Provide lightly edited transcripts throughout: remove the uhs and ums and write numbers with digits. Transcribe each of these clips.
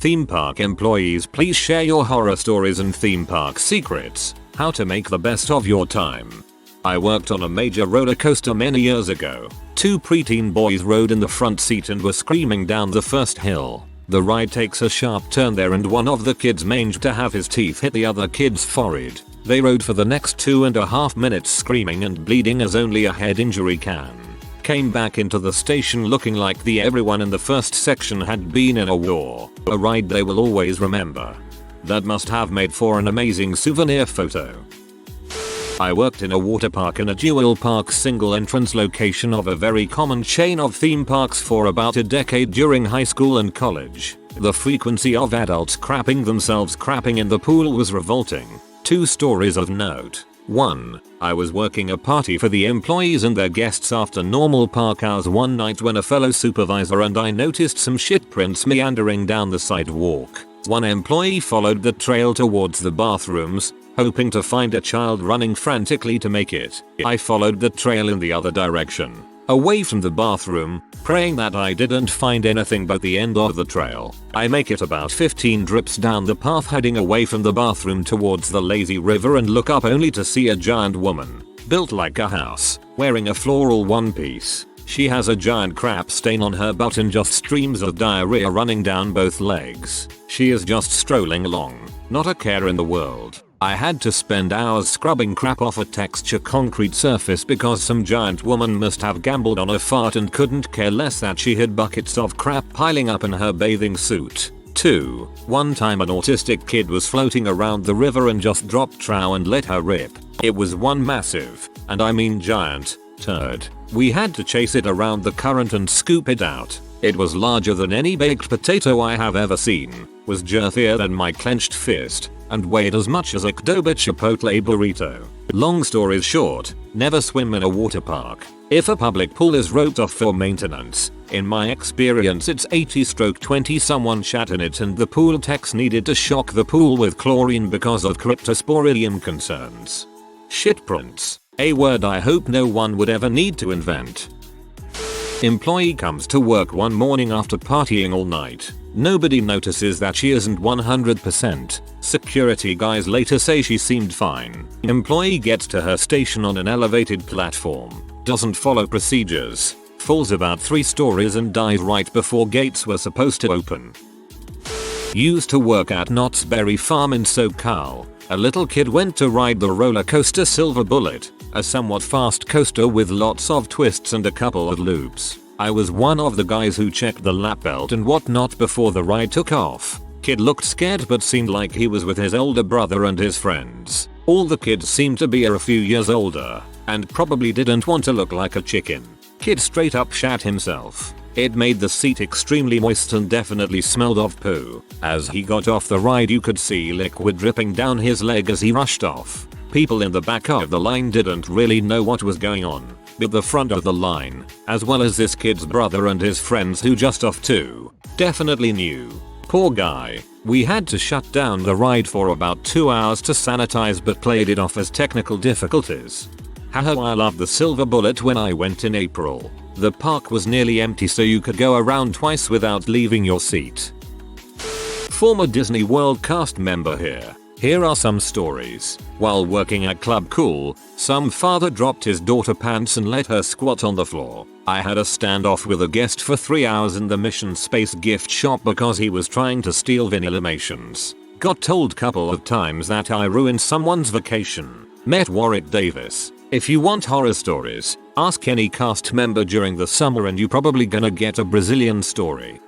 Theme park employees, please share your horror stories and theme park secrets. How to make the best of your time. I worked on a major roller coaster many years ago. 2 preteen boys rode in the front seat and were screaming down the first hill. The ride takes a sharp turn there and one of the kids managed to have his teeth hit the other kid's forehead. They rode for the next 2.5 minutes screaming and bleeding as only a head injury can. Came back into the station looking like everyone in the first section had been in a war. A ride they will always remember. That must have made for an amazing souvenir photo. I worked in a water park in a dual park single entrance location of a very common chain of theme parks for about a decade during high school and college. The frequency of adults crapping themselves crapping in the pool was revolting. 2 stories of note. 1. I was working a party for the employees and their guests after normal park hours one night when a fellow supervisor and I noticed some shit prints meandering down the sidewalk. One employee followed the trail towards the bathrooms, hoping to find a child running frantically to make it. I followed the trail in the other direction, away from the bathroom, praying that I didn't find anything but the end of the trail. I make it about 15 drips down the path heading away from the bathroom towards the lazy river and look up only to see a giant woman, built like a house, wearing a floral one-piece. She has a giant crap stain on her butt and just streams of diarrhea running down both legs. She is just strolling along, not a care in the world. I had to spend hours scrubbing crap off a texture concrete surface because some giant woman must have gambled on a fart and couldn't care less that she had buckets of crap piling up in her bathing suit. 2. One time an autistic kid was floating around the river and just dropped trow and let her rip. It was one massive, and I mean giant, turd. We had to chase it around the current and scoop it out. It was larger than any baked potato I have ever seen, was girthier than my clenched fist, and weighed as much as a Qdoba Chipotle burrito. Long story short, never swim in a water park. If a public pool is roped off for maintenance, in my experience it's 80/20 someone shat in it and the pool techs needed to shock the pool with chlorine because of cryptosporidium concerns. Shitprints. A word I hope no one would ever need to invent. Employee comes to work one morning after partying all night. Nobody notices that she isn't 100%. Security guys later say she seemed fine. Employee gets to her station on an elevated platform. Doesn't follow procedures. Falls about 3 stories and dies right before gates were supposed to open. Used to work at Knott's Berry Farm in SoCal. A little kid went to ride the roller coaster Silver Bullet, a somewhat fast coaster with lots of twists and a couple of loops. I was one of the guys who checked the lap belt and whatnot before the ride took off. Kid looked scared but seemed like he was with his older brother and his friends. All the kids seemed to be a few years older, and probably didn't want to look like a chicken. Kid straight up shat himself. It made the seat extremely moist and definitely smelled of poo. As he got off the ride you could see liquid dripping down his leg as he rushed off. People in the back of the line didn't really know what was going on, but the front of the line, as well as this kid's brother and his friends who just off too, definitely knew. Poor guy. We had to shut down the ride for about 2 hours to sanitize but played it off as technical difficulties. Haha, I loved the Silver Bullet when I went in April. The park was nearly empty so you could go around twice without leaving your seat. Former Disney World cast member here. Here are some stories. While working at Club Cool, some father dropped his daughter pants and let her squat on the floor. I had a standoff with a guest for 3 hours in the Mission Space gift shop because he was trying to steal Vanillimations. Got told couple of times that I ruined someone's vacation. Met Warwick Davis. If you want horror stories, ask any cast member during the summer and you probably gonna get a Brazilian story.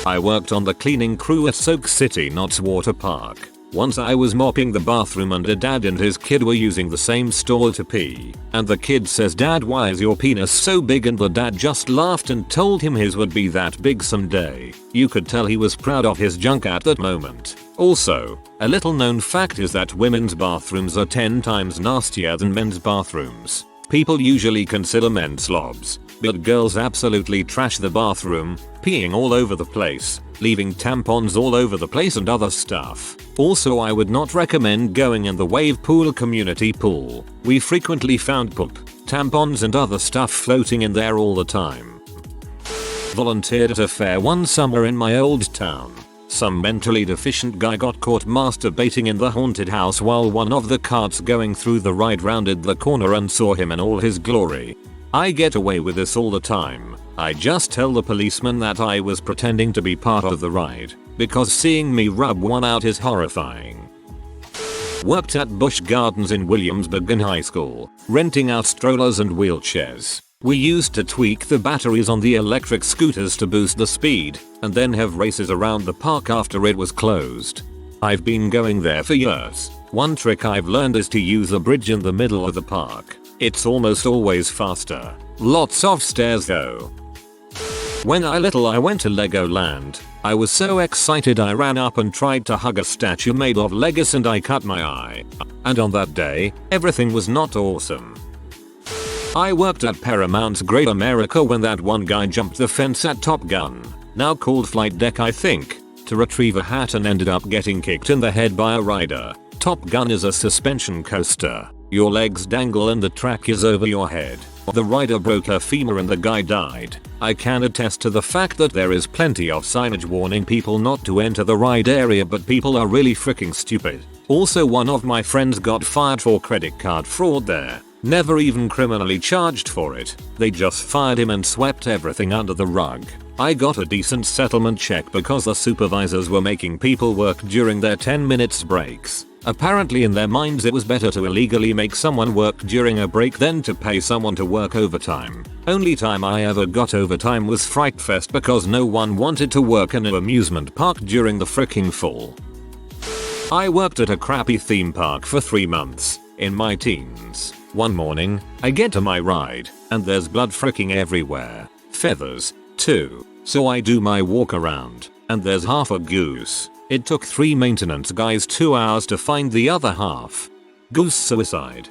I worked on the cleaning crew at Soak City Knott's Water Park. Once I was mopping the bathroom and a dad and his kid were using the same stall to pee. And the kid says, "Dad, why is your penis so big?" And the dad just laughed and told him his would be that big someday. You could tell he was proud of his junk at that moment. Also, a little known fact is that women's bathrooms are 10 times nastier than men's bathrooms. People usually consider men slobs, but girls absolutely trash the bathroom, peeing all over the place, leaving tampons all over the place and other stuff. Also, I would not recommend going in the wave pool community pool. We frequently found poop, tampons and other stuff floating in there all the time. Volunteered at a fair one summer in my old town. Some mentally deficient guy got caught masturbating in the haunted house while one of the carts going through the ride rounded the corner and saw him in all his glory. I get away with this all the time. I just tell the policeman that I was pretending to be part of the ride, because seeing me rub one out is horrifying. Worked at Busch Gardens in Williamsburg in high school, renting out strollers and wheelchairs. We used to tweak the batteries on the electric scooters to boost the speed, and then have races around the park after it was closed. I've been going there for years. One trick I've learned is to use a bridge in the middle of the park. It's almost always faster. Lots of stairs though. When I went to Legoland. I was so excited I ran up and tried to hug a statue made of Legos and I cut my eye. And on that day, everything was not awesome. I worked at Paramount's Great America when that one guy jumped the fence at Top Gun, now called Flight Deck I think, to retrieve a hat and ended up getting kicked in the head by a rider. Top Gun is a suspension coaster. Your legs dangle and the track is over your head. The rider broke her femur and the guy died. I can attest to the fact that there is plenty of signage warning people not to enter the ride area, but people are really freaking stupid. Also, one of my friends got fired for credit card fraud there. Never even criminally charged for it. They just fired him and swept everything under the rug. I got a decent settlement check because the supervisors were making people work during their 10 minutes breaks. Apparently in their minds it was better to illegally make someone work during a break than to pay someone to work overtime. Only time I ever got overtime was Fright Fest because no one wanted to work in an amusement park during the fricking fall. I worked at a crappy theme park for 3 months, in my teens. One morning, I get to my ride, and there's blood fricking everywhere. Feathers, too. So I do my walk around, and there's half a goose. It took 3 maintenance guys 2 hours to find the other half. Goose suicide.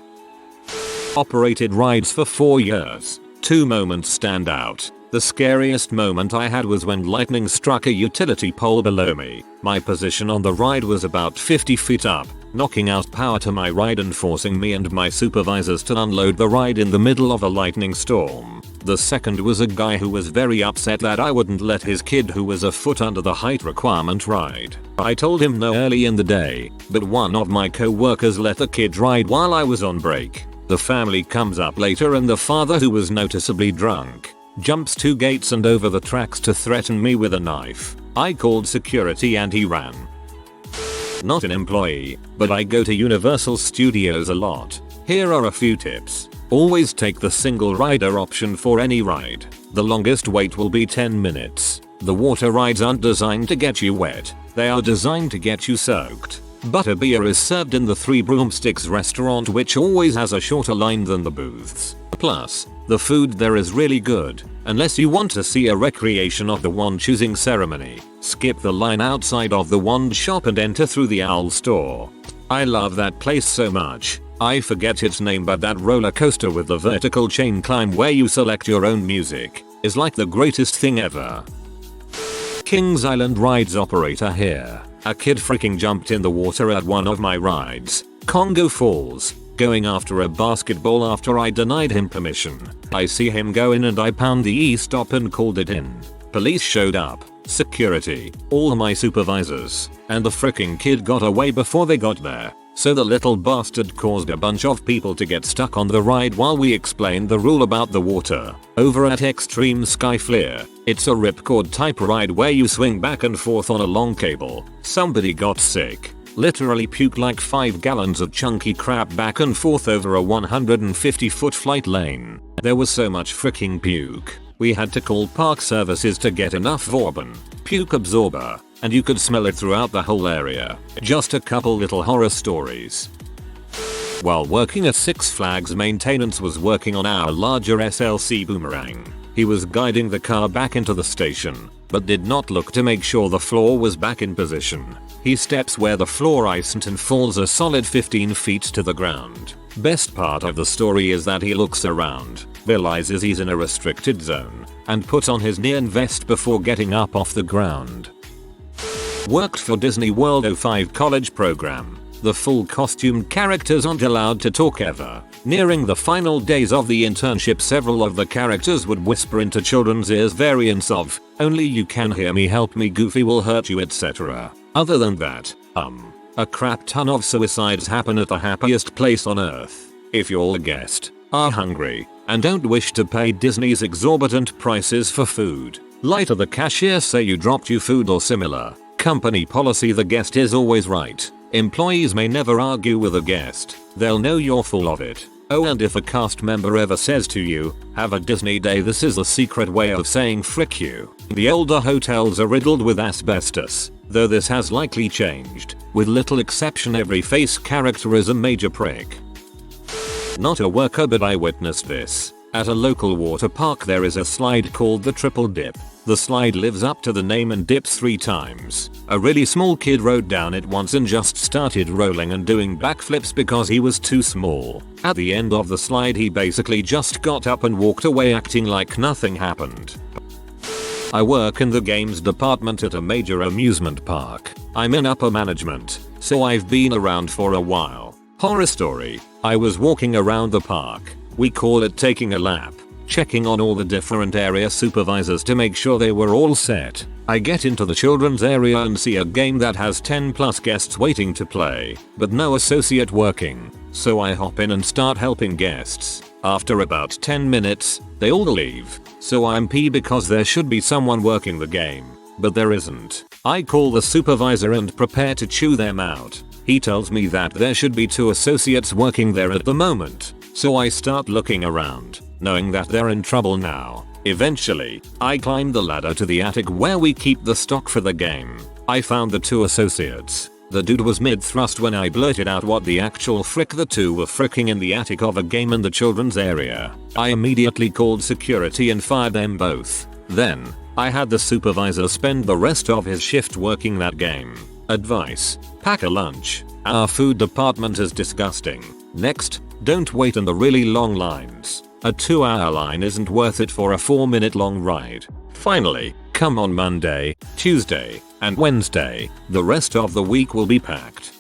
Operated rides for 4 years. 2 moments stand out. The scariest moment I had was when lightning struck a utility pole below me. My position on the ride was about 50 feet up, knocking out power to my ride and forcing me and my supervisors to unload the ride in the middle of a lightning storm. The second was a guy who was very upset that I wouldn't let his kid who was a foot under the height requirement ride. I told him no early in the day, but one of my co-workers let the kid ride while I was on break. The family comes up later and the father, who was noticeably drunk, jumps 2 gates and over the tracks to threaten me with a knife. I called security and he ran. Not an employee, but I go to Universal Studios a lot. Here are a few tips. Always take the single rider option for any ride. The longest wait will be 10 minutes. The water rides aren't designed to get you wet. They are designed to get you soaked. Butterbeer is served in the 3 Broomsticks restaurant, which always has a shorter line than the booths. Plus, the food there is really good. Unless you want to see a recreation of the wand choosing ceremony, skip the line outside of the wand shop and enter through the owl store. I love that place so much. I forget its name, but that roller coaster with the vertical chain climb where you select your own music is like the greatest thing ever. Kings Island rides operator here. A kid freaking jumped in the water at one of my rides, Congo Falls, going after a basketball after I denied him permission. I see him go in and I pound the e-stop and called it in. Police showed up, security, all my supervisors, and the freaking kid got away before they got there. So the little bastard caused a bunch of people to get stuck on the ride while we explained the rule about the water. Over at Extreme Sky Flare, it's a ripcord type ride where you swing back and forth on a long cable. Somebody got sick. Literally puked like 5 gallons of chunky crap back and forth over a 150-foot flight lane. There was so much freaking puke. We had to call park services to get enough Vauban puke absorber, and you could smell it throughout the whole area. Just a couple little horror stories. While working at Six Flags, maintenance was working on our larger SLC boomerang. He was guiding the car back into the station, but did not look to make sure the floor was back in position. He steps where the floor isn't and falls a solid 15 feet to the ground. Best part of the story is that he looks around, realizes he's in a restricted zone, and puts on his neon vest before getting up off the ground. Worked for Disney World 05 college program. The full costumed characters aren't allowed to talk ever. Nearing the final days of the internship, several of the characters would whisper into children's ears variants of, "Only you can hear me, help me, Goofy will hurt you," etc. Other than that, a crap ton of suicides happen at the happiest place on earth. If you're a guest, are hungry, and don't wish to pay Disney's exorbitant prices for food, lie to the cashier, say you dropped your food or similar. Company policy: the guest is always right. Employees may never argue with a guest. They'll know you're full of it. Oh, and if a cast member ever says to you, "Have a Disney day," this is a secret way of saying frick you. The older hotels are riddled with asbestos, though this has likely changed. With little exception, every face character is a major prick. Not a worker, but I witnessed this. At a local water park there is a slide called the Triple Dip. The slide lives up to the name and dips 3 times. A really small kid rode down it once and just started rolling and doing backflips because he was too small. At the end of the slide he basically just got up and walked away acting like nothing happened. I work in the games department at a major amusement park. I'm in upper management, so I've been around for a while. Horror story: I was walking around the park. We call it taking a lap, checking on all the different area supervisors to make sure they were all set. I get into the children's area and see a game that has 10 plus guests waiting to play, but no associate working. So I hop in and start helping guests. After about 10 minutes, they all leave. So I'm pissed because there should be someone working the game, but there isn't. I call the supervisor and prepare to chew them out. He tells me that there should be 2 associates working there at the moment. So I start looking around, knowing that they're in trouble now. Eventually, I climb the ladder to the attic where we keep the stock for the game. I found the 2 associates. The dude was mid-thrust when I blurted out what the actual frick the 2 were fricking in the attic of a game in the children's area. I immediately called security and fired them both. Then, I had the supervisor spend the rest of his shift working that game. Advice: pack a lunch. Our food department is disgusting. Next, don't wait in the really long lines. A 2-hour line isn't worth it for a 4-minute long ride. Finally, come on Monday, Tuesday, and Wednesday. The rest of the week will be packed.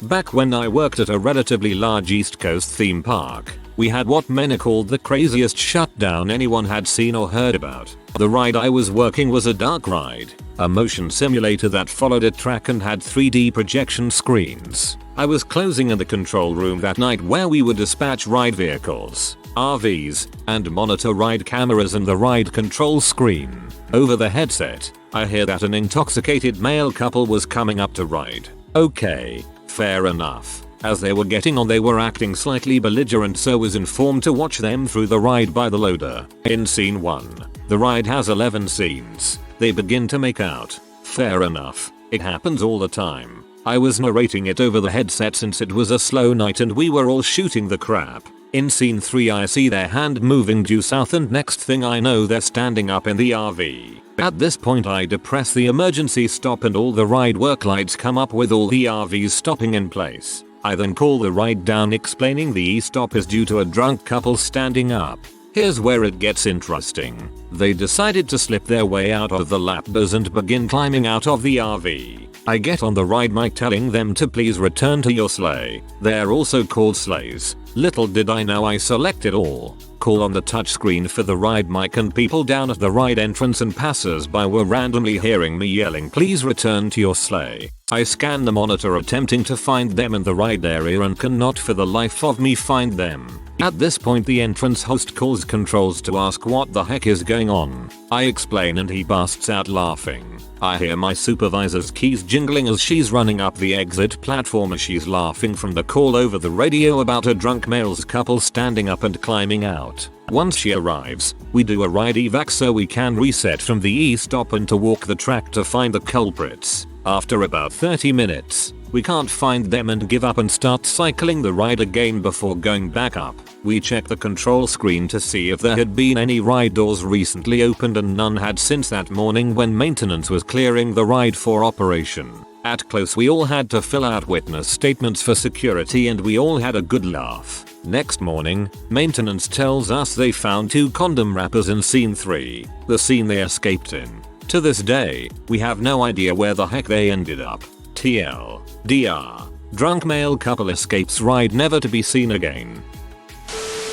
Back when I worked at a relatively large East Coast theme park, we had what many called the craziest shutdown anyone had seen or heard about. The ride I was working was a dark ride, a motion simulator that followed a track and had 3D projection screens. I was closing in the control room that night where we would dispatch ride vehicles, RVs, and monitor ride cameras and the ride control screen. Over the headset, I hear that an intoxicated male couple was coming up to ride. Okay, fair enough. As they were getting on they were acting slightly belligerent, so was informed to watch them through the ride by the loader. In scene 1, the ride has 11 scenes. They begin to make out. Fair enough. It happens all the time. I was narrating it over the headset since it was a slow night and we were all shooting the crap. In scene 3 I see their hand moving due south and next thing I know they're standing up in the RV. At this point I depress the emergency stop and all the ride work lights come up with all the RVs stopping in place. I then call the ride down explaining the e-stop is due to a drunk couple standing up. Here's where it gets interesting. They decided to slip their way out of the lap bars and begin climbing out of the RV. I get on the ride mic telling them to please return to your sleigh. They're also called sleighs. Little did I know I selected all. Call on the touchscreen for the ride mic and people down at the ride entrance and passers-by were randomly hearing me yelling please return to your sleigh. I scan the monitor attempting to find them in the ride area and cannot for the life of me find them. At this point the entrance host calls controls to ask what the heck is going on. I explain and he busts out laughing. I hear my supervisor's keys jingling as she's running up the exit platform as she's laughing from the call over the radio about a drunk male's couple standing up and climbing out. Once she arrives, we do a ride evac so we can reset from the e-stop and to walk the track to find the culprits. After about 30 minutes, we can't find them and give up and start cycling the ride again before going back up. We check the control screen to see if there had been any ride doors recently opened and none had since that morning when maintenance was clearing the ride for operation. At close we all had to fill out witness statements for security and we all had a good laugh. Next morning, maintenance tells us they found 2 condom wrappers in scene 3, the scene they escaped in. To this day, we have no idea where the heck they ended up. TL. DR. Drunk male couple escapes ride never to be seen again.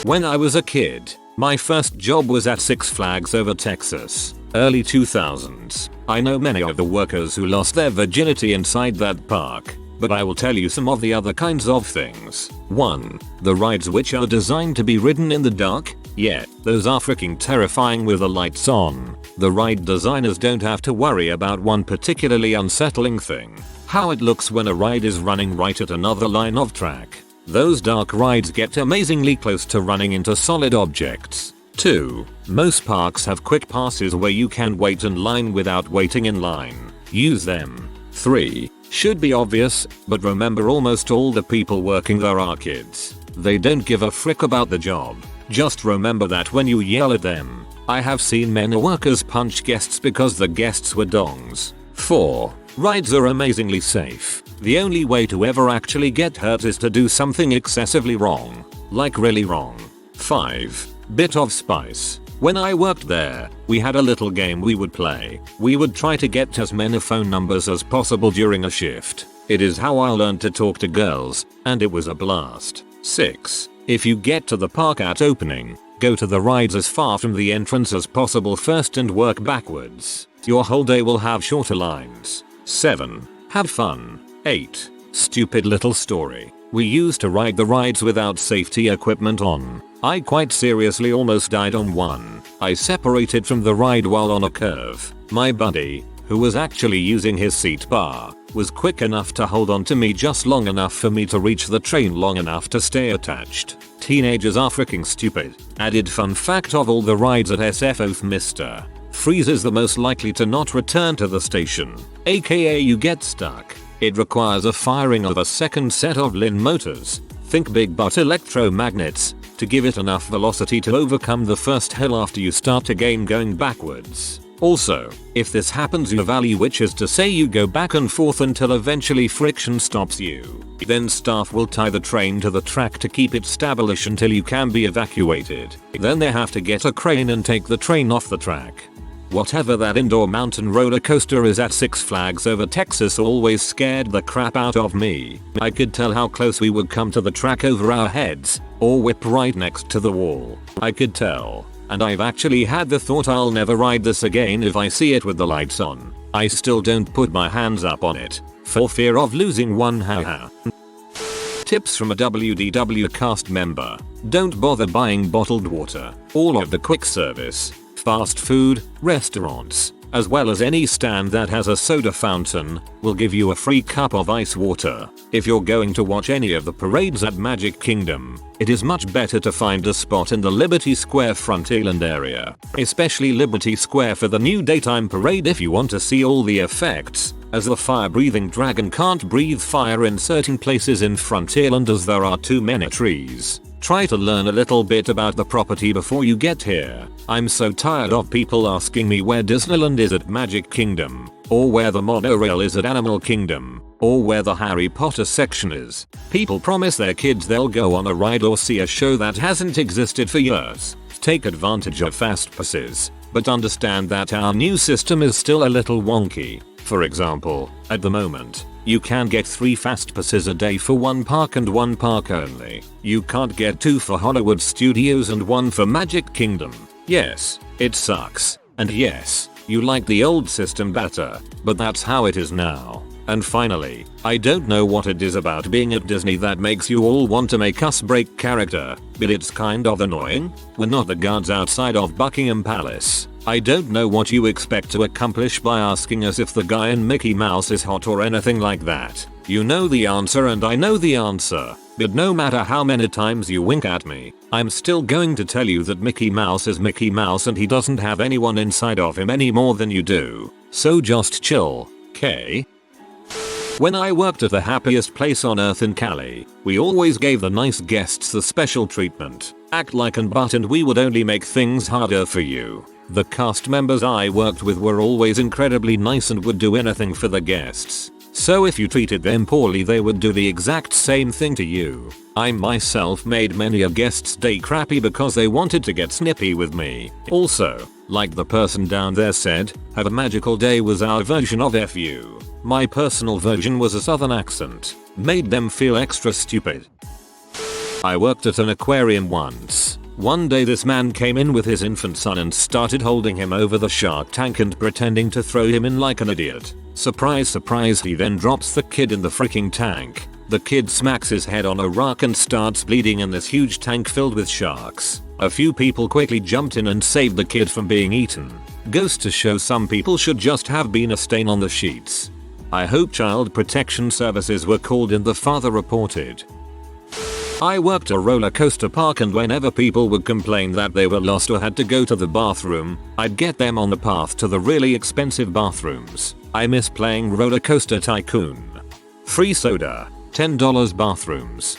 When I was a kid, my first job was at Six Flags over Texas, early 2000s. I know many of the workers who lost their virginity inside that park, but I will tell you some of the other kinds of things. 1. The rides which are designed to be ridden in the dark? Yeah, those are freaking terrifying with the lights on. The ride designers don't have to worry about one particularly unsettling thing: how it looks when a ride is running right at another line of track. Those dark rides get amazingly close to running into solid objects. 2. Most parks have quick passes where you can wait in line without waiting in line. Use them. 3. Should be obvious, but remember almost all the people working there are kids. They don't give a frick about the job. Just remember that when you yell at them. I have seen men workers punch guests because the guests were dongs. 4. Rides are amazingly safe. The only way to ever actually get hurt is to do something excessively wrong. Like really wrong. 5. Bit of spice. When I worked there, we had a little game we would play. We would try to get as many phone numbers as possible during a shift. It is how I learned to talk to girls, and it was a blast. 6. If you get to the park at opening, go to the rides as far from the entrance as possible first and work backwards. Your whole day will have shorter lines. 7. Have fun. 8. Stupid little story. We used to ride the rides without safety equipment on. I quite seriously almost died on one. I separated from the ride while on a curve. My buddy, who was actually using his seat bar, was quick enough to hold on to me just long enough for me to reach the train long enough to stay attached. Teenagers are freaking stupid. Added fun fact: of all the rides at SFO, Mr. Freeze is the most likely to not return to the station, aka you get stuck. It requires a firing of a second set of Lin motors, think big butt electromagnets, to give it enough velocity to overcome the first hill after you start a game going backwards. Also, if this happens you valley, which is to say you go back and forth until eventually friction stops you. Then staff will tie the train to the track to keep it established until you can be evacuated. Then they have to get a crane and take the train off the track. Whatever that indoor mountain roller coaster is at Six Flags over Texas always scared the crap out of me. I could tell how close we would come to the track over our heads, or whip right next to the wall. I could tell. And I've actually had the thought I'll never ride this again if I see it with the lights on. I still don't put my hands up on it, for fear of losing one. Haha. Tips from a WDW cast member: don't bother buying bottled water. All of the quick service, fast food restaurants, as well as any stand that has a soda fountain, will give you a free cup of ice water. If you're going to watch any of the parades at Magic Kingdom, it is much better to find a spot in the Liberty Square Frontierland area, especially Liberty Square for the new daytime parade if you want to see all the effects, as the fire-breathing dragon can't breathe fire in certain places in Frontierland as there are too many trees. Try to learn a little bit about the property before you get here. I'm so tired of people asking me where Disneyland is at Magic Kingdom, or where the monorail is at Animal Kingdom, or where the Harry Potter section is. People promise their kids they'll go on a ride or see a show that hasn't existed for years. Take advantage of fast passes, but understand that our new system is still a little wonky. For example, at the moment, you can get 3 fast passes a day for one park and one park only. You can't get 2 for Hollywood Studios and 1 for Magic Kingdom. Yes, it sucks. And yes, you like the old system better, but that's how it is now. And finally, I don't know what it is about being at Disney that makes you all want to make us break character, but it's kind of annoying. We're not the guards outside of Buckingham Palace. I don't know what you expect to accomplish by asking us if the guy in Mickey Mouse is hot or anything like that. You know the answer and I know the answer, but no matter how many times you wink at me, I'm still going to tell you that Mickey Mouse is Mickey Mouse and he doesn't have anyone inside of him any more than you do. So just chill, okay? When I worked at the happiest place on earth in Cali, we always gave the nice guests the special treatment. Act like an butt and we would only make things harder for you. The cast members I worked with were always incredibly nice and would do anything for the guests. So if you treated them poorly they would do the exact same thing to you. I myself made many a guest's day crappy because they wanted to get snippy with me. Also, like the person down there said, have a magical day was our version of FU. My personal version was a southern accent. Made them feel extra stupid. I worked at an aquarium once. One day this man came in with his infant son and started holding him over the shark tank and pretending to throw him in like an idiot. Surprise surprise, he then drops the kid in the freaking tank. The kid smacks his head on a rock and starts bleeding in this huge tank filled with sharks. A few people quickly jumped in and saved the kid from being eaten. Goes to show some people should just have been a stain on the sheets. I hope child protection services were called and the father reported. I worked a roller coaster park, and whenever people would complain that they were lost or had to go to the bathroom, I'd get them on the path to the really expensive bathrooms. I miss playing Roller Coaster Tycoon. Free soda, $10 bathrooms.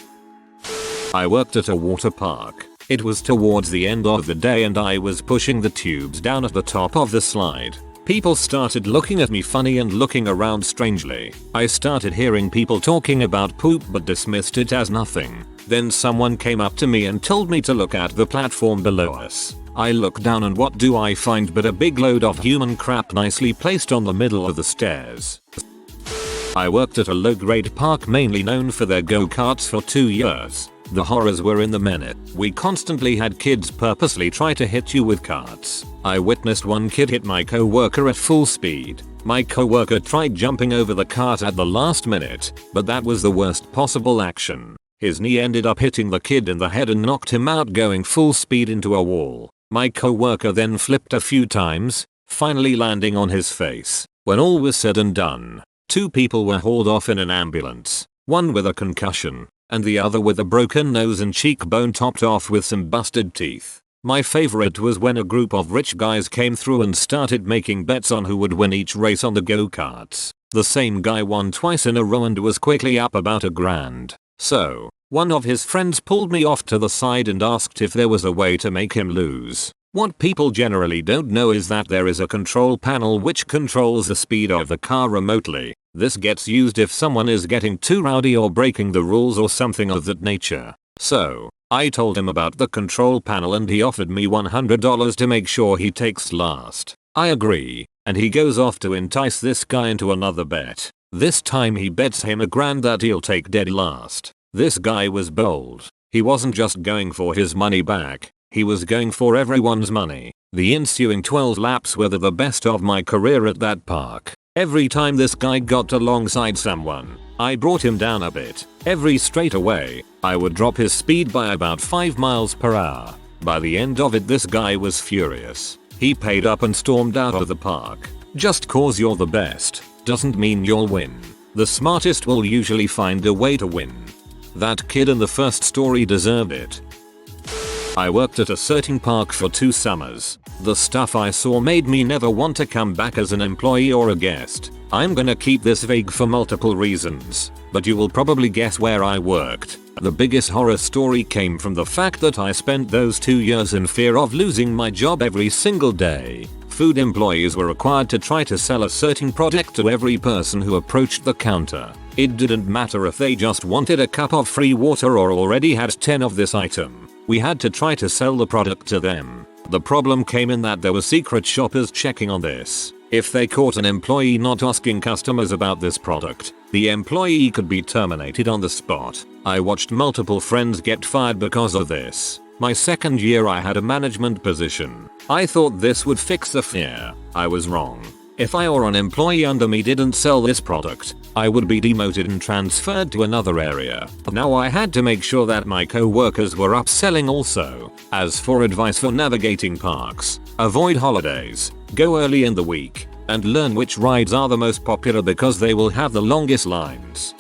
I worked at a water park. It was towards the end of the day and I was pushing the tubes down at the top of the slide. People started looking at me funny and looking around strangely. I started hearing people talking about poop but dismissed it as nothing. Then someone came up to me and told me to look at the platform below us. I look down and what do I find but a big load of human crap nicely placed on the middle of the stairs. I worked at a low-grade park mainly known for their go-karts for 2 years. The horrors were in the minute. We constantly had kids purposely try to hit you with carts. I witnessed one kid hit my co-worker at full speed. My co-worker tried jumping over the cart at the last minute, but that was the worst possible action. His knee ended up hitting the kid in the head and knocked him out going full speed into a wall. My co-worker then flipped a few times, finally landing on his face. When all was said and done, 2 people were hauled off in an ambulance, one with a concussion, and the other with a broken nose and cheekbone topped off with some busted teeth. My favorite was when a group of rich guys came through and started making bets on who would win each race on the go-karts. The same guy won twice in a row and was quickly up about $1,000. So, one of his friends pulled me off to the side and asked if there was a way to make him lose. What people generally don't know is that there is a control panel which controls the speed of the car remotely. This gets used if someone is getting too rowdy or breaking the rules or something of that nature. So, I told him about the control panel and he offered me $100 to make sure he takes last. I agree, and he goes off to entice this guy into another bet. This time he bets him $1,000 that he'll take dead last. This guy was bold. He wasn't just going for his money back, he was going for everyone's money. The ensuing 12 laps were the best of my career at that park. Every time this guy got alongside someone, I brought him down a bit. Every straightaway, I would drop his speed by about 5 miles per hour. By the end of it this guy was furious. He paid up and stormed out of the park. Just cause you're the best doesn't mean you'll win. The smartest will usually find a way to win. That kid in the first story deserved it. I worked at a certain park for 2 summers. The stuff I saw made me never want to come back as an employee or a guest. I'm gonna keep this vague for multiple reasons, but you will probably guess where I worked. The biggest horror story came from the fact that I spent those 2 years in fear of losing my job every single day. Food employees were required to try to sell a certain product to every person who approached the counter. It didn't matter if they just wanted a cup of free water or already had 10 of this item. We had to try to sell the product to them. The problem came in that there were secret shoppers checking on this. If they caught an employee not asking customers about this product, the employee could be terminated on the spot. I watched multiple friends get fired because of this. My second year I had a management position. I thought this would fix the fear. I was wrong. If I or an employee under me didn't sell this product, I would be demoted and transferred to another area. Now I had to make sure that my co-workers were upselling also. As for advice for navigating parks, avoid holidays, go early in the week, and learn which rides are the most popular because they will have the longest lines.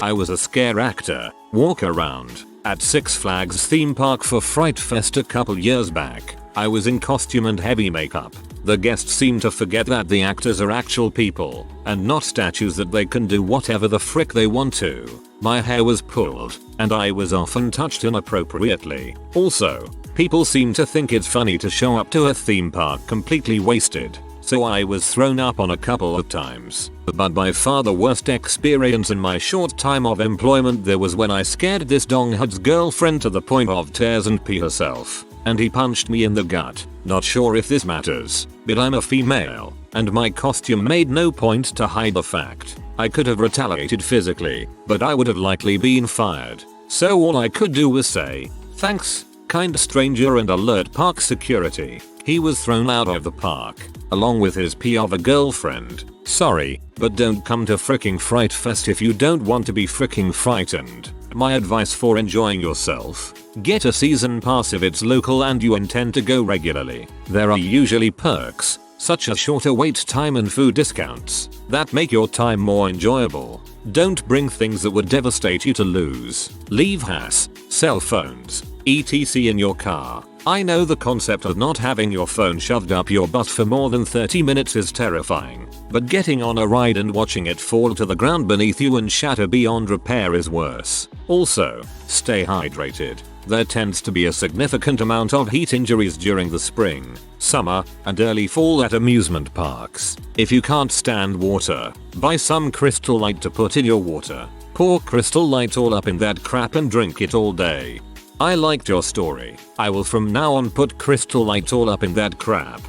I was a scare actor, walk around, at Six Flags theme park for Fright Fest a couple years back. I was in costume and heavy makeup. The guests seem to forget that the actors are actual people, and not statues that they can do whatever the frick they want to. My hair was pulled, and I was often touched inappropriately. Also, people seem to think it's funny to show up to a theme park completely wasted, so I was thrown up on a couple of times. But by far the worst experience in my short time of employment there was when I scared this donghead's girlfriend to the point of tears and pee herself, and he punched me in the gut. Not sure if this matters, but I'm a female, and my costume made no point to hide the fact. I could have retaliated physically, but I would have likely been fired. So all I could do was say, "Thanks, kind stranger," and alert park security. He was thrown out of the park, along with his of a girlfriend. Sorry, but don't come to fricking Fright Fest if you don't want to be fricking frightened. My advice for enjoying yourself: get a season pass if it's local and you intend to go regularly. There are usually perks, such as shorter wait time and food discounts, that make your time more enjoyable. Don't bring things that would devastate you to lose. Leave cell phones, etc. in your car. I know the concept of not having your phone shoved up your butt for more than 30 minutes is terrifying, but getting on a ride and watching it fall to the ground beneath you and shatter beyond repair is worse. Also, stay hydrated. There tends to be a significant amount of heat injuries during the spring, summer, and early fall at amusement parks. If you can't stand water, buy some Crystal Light to put in your water. Pour Crystal Light all up in that crap and drink it all day. I liked your story. I will from now on put Crystal Light all up in that crap.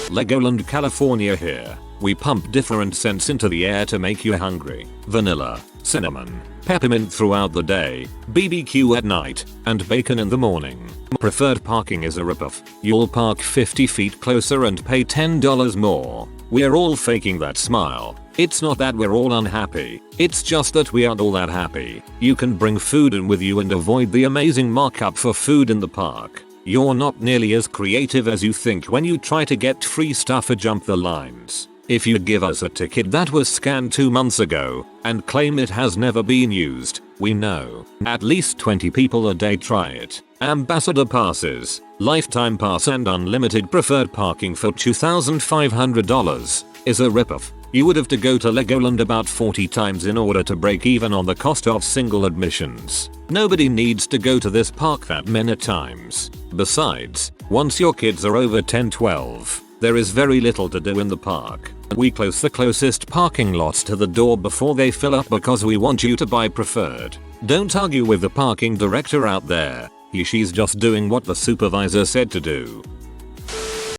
Legoland, California. Here, we pump different scents into the air to make you hungry. Vanilla, cinnamon, peppermint throughout the day, BBQ at night, and bacon in the morning. Preferred parking is a ripoff. You'll park 50 feet closer and pay $10 more. We're all faking that smile. It's not that we're all unhappy, it's just that we aren't all that happy. You can bring food in with you and avoid the amazing markup for food in the park. You're not nearly as creative as you think when you try to get free stuff or jump the lines. If you give us a ticket that was scanned 2 months ago and claim it has never been used, we know at least 20 people a day try it. Ambassador passes, lifetime pass and unlimited preferred parking for $2,500 is a ripoff. You would have to go to Legoland about 40 times in order to break even on the cost of single admissions. Nobody needs to go to this park that many times. Besides, once your kids are over 10-12, there is very little to do in the park. We close the closest parking lots to the door before they fill up because we want you to buy preferred. Don't argue with the parking director out there. She's just doing what the supervisor said to do.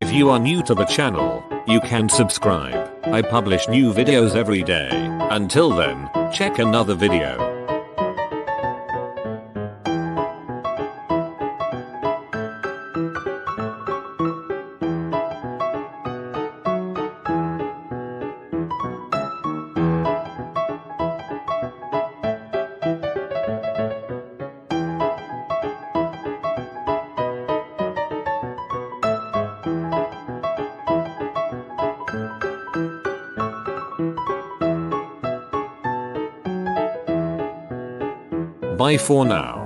If you are new to the channel, you can subscribe. I publish new videos every day. Until then, check another video. Bye for now.